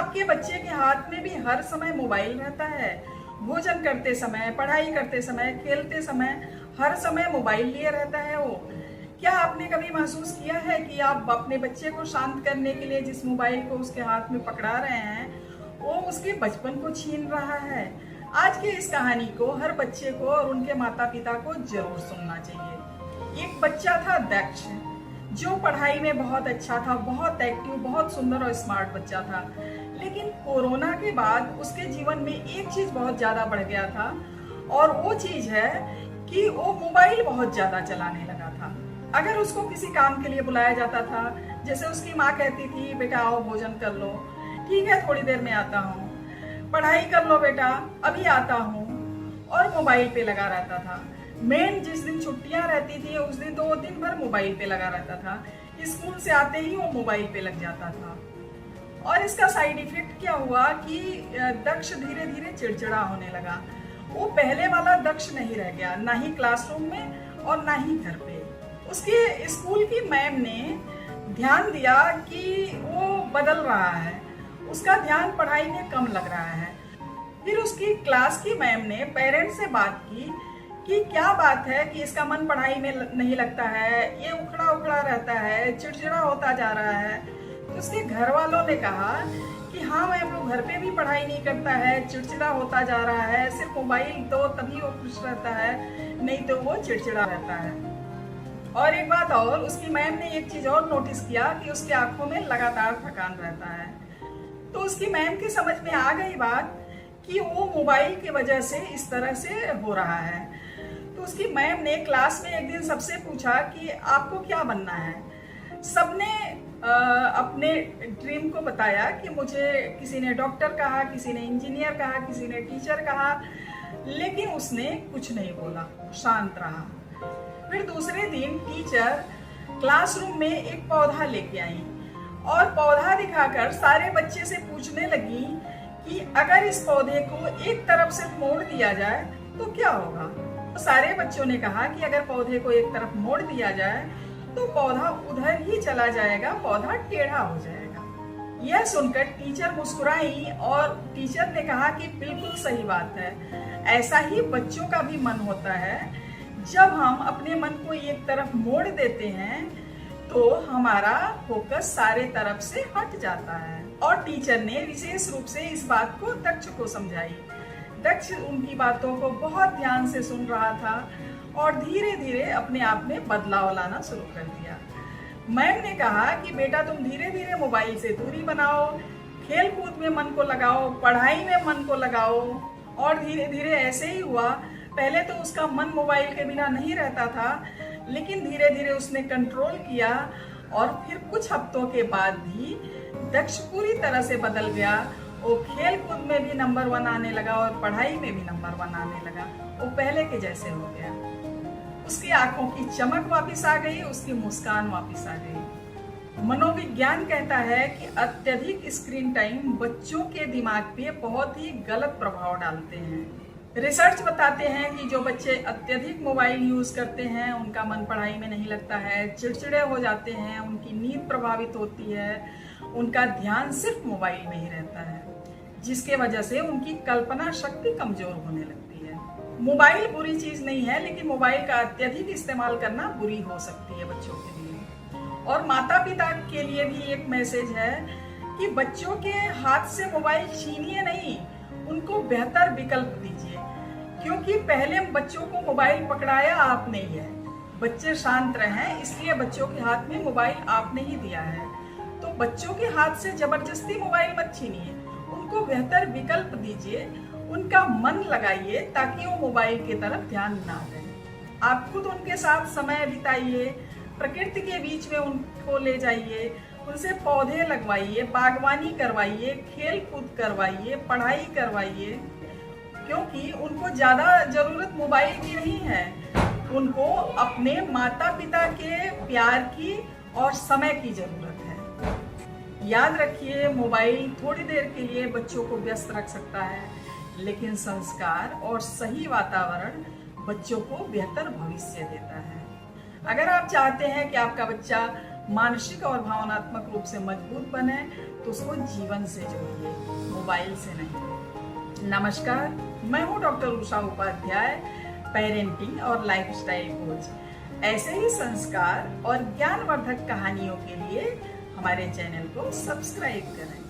आपके बच्चे के हाथ में भी हर समय मोबाइल रहता है? भोजन करते समय, पढ़ाई करते समय, खेलते समय, हर समय मोबाइल लिए रहता है वो? क्या आपने कभी महसूस किया है कि आप अपने बच्चे को शांत करने के लिए जिस मोबाइल को उसके हाथ में पकड़ा रहे हैं, वो उसके बचपन को छीन रहा है? आज की इस कहानी को हर बच्चे को और उनके माता पिता को जरूर सुनना चाहिए। एक बच्चा था दक्ष, जो पढ़ाई में बहुत अच्छा था, बहुत एक्टिव, बहुत सुंदर और स्मार्ट बच्चा था। लेकिन कोरोना के बाद उसके जीवन में एक चीज बहुत ज्यादा बढ़ गया था, और वो चीज है कि वो मोबाइल बहुत ज्यादा चलाने लगा था। अगर उसको किसी काम के लिए बुलाया जाता था, जैसे उसकी माँ कहती थी बेटा आओ भोजन कर लो, ठीक है थोड़ी देर में आता हूँ, पढ़ाई कर लो बेटा अभी आता हूँ, और मोबाइल पे लगा रहता था। मेन जिस दिन छुट्टियां रहती थी उस दिन तो वो दिन भर मोबाइल पे लगा रहता था। स्कूल से आते ही वो मोबाइल पे लग जाता था। और इसका साइड इफेक्ट क्या हुआ कि दक्ष धीरे धीरे चिड़चिड़ा होने लगा। वो पहले वाला दक्ष नहीं रह गया, ना ही क्लासरूम में और ना ही घर पे। उसके स्कूल की मैम ने ध्यान दिया कि वो बदल रहा है, उसका ध्यान पढ़ाई में कम लग रहा है। फिर उसकी क्लास की मैम ने पेरेंट्स से बात की कि क्या बात है कि इसका मन पढ़ाई में नहीं लगता है, ये उखड़ा उखड़ा रहता है, चिड़चिड़ा होता जा रहा है। तो उसके घर वालों ने कहा कि हाँ मैम, वो घर पे भी पढ़ाई नहीं करता है, चिड़चिड़ा होता जा रहा है, सिर्फ मोबाइल दो तभी वो खुश रहता है, नहीं तो वो चिड़चिड़ा रहता है। और एक बात और, उसकी मैम ने एक चीज और नोटिस किया कि उसकी आंखों में लगातार थकान रहता है। तो उसकी मैम की समझ में आ गई बात कि वो मोबाइल की वजह से इस तरह से हो रहा है। तो उसकी मैम ने क्लास में एक दिन सबसे पूछा कि आपको क्या बनना है। सबने अपने ड्रीम को बताया कि मुझे, किसी ने डॉक्टर कहा, किसी ने इंजीनियर कहा, किसी ने टीचर कहा, लेकिन उसने कुछ नहीं बोला, शांत रहा। फिर दूसरे दिन टीचर क्लासरूम में एक पौधा लेके आई और पौधा दिखाकर सारे बच्चे से पूछने लगी कि अगर इस पौधे को एक तरफ से मोड़ दिया जाए तो क्या होगा। तो सारे बच्चों ने कहा कि अगर पौधे को एक तरफ मोड़ दिया जाए तो पौधा उधर ही चला जाएगा, पौधा टेढ़ा हो जाएगा। यह सुनकर टीचर मुस्कुराई और टीचर ने कहा कि बिल्कुल सही बात है, ऐसा ही बच्चों का भी मन होता है। जब हम अपने मन को एक तरफ मोड़ देते हैं तो हमारा फोकस सारे तरफ से हट जाता है। और टीचर ने विशेष रूप से इस बात को दक्ष को समझाई। दक्ष उनकी बातों को बहुत ध्यान से सुन रहा था और धीरे धीरे अपने आप में बदलाव लाना शुरू कर दिया। मैम ने कहा कि बेटा तुम धीरे धीरे मोबाइल से दूरी बनाओ, खेल कूद में मन को लगाओ, पढ़ाई में मन को लगाओ। और धीरे धीरे ऐसे ही हुआ। पहले तो उसका मन मोबाइल के बिना नहीं रहता था, लेकिन धीरे धीरे उसने कंट्रोल किया और फिर कुछ हफ्तों के बाद भी दक्ष पूरी तरह से बदल गया। वो खेल कूद में भी नंबर 1 आने लगा और पढ़ाई में भी नंबर 1 आने लगा। वो पहले के जैसे हो गया। उसकी आंखों की चमक वापस आ गई, उसकी मुस्कान वापस आ गई। मनोविज्ञान कहता है कि अत्यधिक स्क्रीन टाइम बच्चों के दिमाग पे बहुत ही गलत प्रभाव डालते हैं। रिसर्च बताते हैं कि जो बच्चे अत्यधिक मोबाइल यूज करते हैं उनका मन पढ़ाई में नहीं लगता है, चिड़चिड़े हो जाते हैं, उनकी नींद प्रभावित होती है, उनका ध्यान सिर्फ मोबाइल में ही रहता है, जिसके वजह से उनकी कल्पना शक्ति कमजोर होने लगती है। मोबाइल बुरी चीज नहीं है, लेकिन मोबाइल का अत्यधिक इस्तेमाल करना बुरी हो सकती है बच्चों के लिए। और माता पिता के लिए भी एक मैसेज है कि बच्चों के हाथ से मोबाइल छीनिए नहीं, उनको बेहतर विकल्प दीजिए। क्योंकि पहले बच्चों को मोबाइल पकड़ाया आपने ही है, बच्चे शांत रहे इसलिए बच्चों के हाथ में मोबाइल आपने ही दिया है। तो बच्चों के हाथ से जबरदस्ती मोबाइल मत छीनिए, उनको बेहतर विकल्प दीजिए, उनका मन लगाइए ताकि वो मोबाइल की तरफ ध्यान ना दें। आप खुद उनके साथ समय बिताइए, प्रकृति के बीच में उनको ले जाइए, उनसे पौधे लगवाइए, बागवानी करवाइए, खेल कूद करवाइए, पढ़ाई करवाइए। क्योंकि उनको ज्यादा जरूरत मोबाइल की नहीं है, उनको अपने माता पिता के प्यार की और समय की जरूरत है। याद रखिए, मोबाइल थोड़ी देर के लिए बच्चों को व्यस्त रख सकता है, लेकिन संस्कार और सही वातावरण बच्चों को बेहतर भविष्य देता है। अगर आप चाहते हैं कि आपका बच्चा मानसिक और भावनात्मक रूप से मजबूत बने तो उसको जीवन से जोड़िए, मोबाइल से नहीं। नमस्कार, मैं हूँ डॉक्टर उषा उपाध्याय, पेरेंटिंग और लाइफस्टाइल कोच। ऐसे ही संस्कार और ज्ञानवर्धक कहानियों के लिए हमारे चैनल को सब्सक्राइब करें।